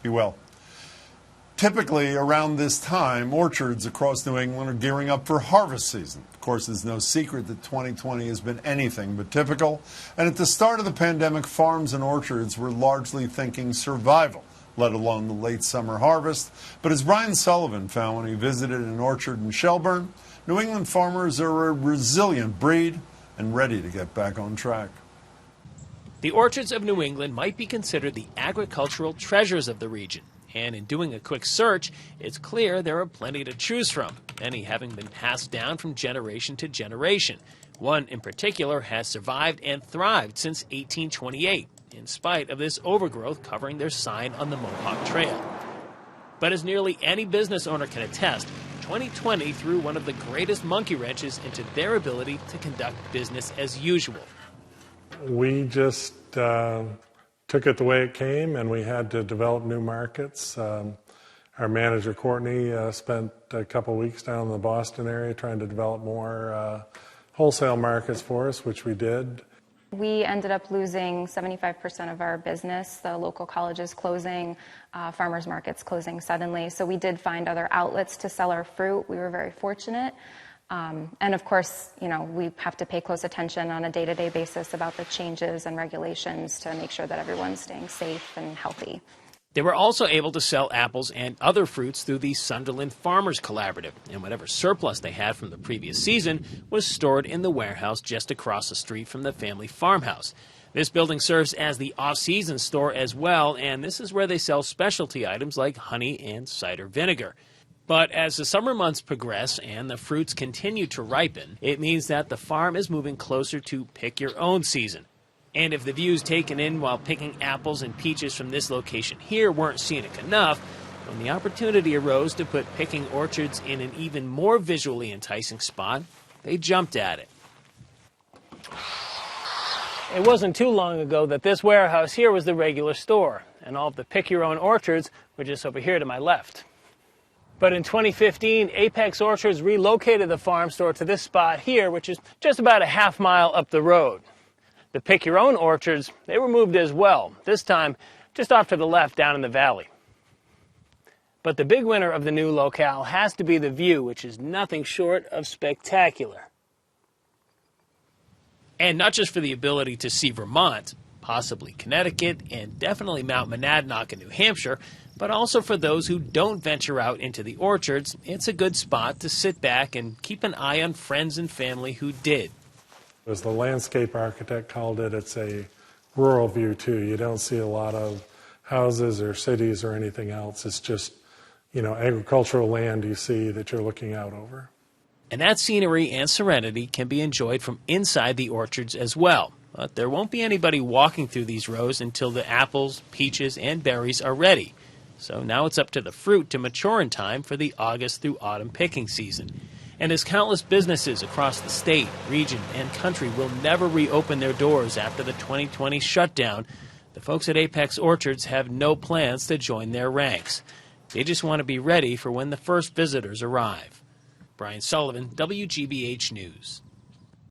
Be well. Typically, around this time, orchards across New England are gearing up for harvest season. Of course, it's no secret that 2020 has been anything but typical. And at the start of the pandemic, farms and orchards were largely thinking survival, let alone the late summer harvest. But as Brian Sullivan found when he visited an orchard in Shelburn, New England farmers are a resilient breed and ready to get back on track. The orchards of New England might be considered the agricultural treasures of the region. And in doing a quick search, it's clear there are plenty to choose from, many having been passed down from generation to generation. One in particular has survived and thrived since 1828, in spite of this overgrowth covering their sign on the Mohawk Trail. But as nearly any business owner can attest, 2020 threw one of the greatest monkey wrenches into their ability to conduct business as usual. We just took it the way it came, and we had to develop new markets. Our manager, Courtney, spent a couple of weeks down in the Boston area trying to develop more wholesale markets for us, which we did. We ended up losing 75% of our business, the local colleges closing, farmers markets closing suddenly. So we did find other outlets to sell our fruit. We were very fortunate. And of course, we have to pay close attention on a day-to-day basis about the changes and regulations to make sure that everyone's staying safe and healthy. They were also able to sell apples and other fruits through the Sunderland Farmers Collaborative, and whatever surplus they had from the previous season was stored in the warehouse just across the street from the family farmhouse. This building serves as the off-season store as well, and this is where they sell specialty items like honey and cider vinegar. But as the summer months progress and the fruits continue to ripen, it means that the farm is moving closer to pick-your-own season. And if the views taken in while picking apples and peaches from this location here weren't scenic enough, when the opportunity arose to put picking orchards in an even more visually enticing spot, they jumped at it. It wasn't too long ago that this warehouse here was the regular store, and all of the pick-your-own orchards were just over here to my left. But in 2015, Apex Orchards relocated the farm store to this spot here, which is just about a half mile up the road. The pick-your-own orchards, they were moved as well, this time just off to the left down in the valley. But the big winner of the new locale has to be the view, which is nothing short of spectacular. And not just for the ability to see Vermont, possibly Connecticut, and definitely Mount Monadnock in New Hampshire, but also for those who don't venture out into the orchards, it's a good spot to sit back and keep an eye on friends and family who did. As the landscape architect called it, it's a rural view too. You don't see a lot of houses or cities or anything else. It's just, agricultural land you see that you're looking out over. And that scenery and serenity can be enjoyed from inside the orchards as well. But there won't be anybody walking through these rows until the apples, peaches, and berries are ready. So now it's up to the fruit to mature in time for the August through autumn picking season. And as countless businesses across the state, region, and country will never reopen their doors after the 2020 shutdown, the folks at Apex Orchards have no plans to join their ranks. They just want to be ready for when the first visitors arrive. Brian Sullivan, WGBH News.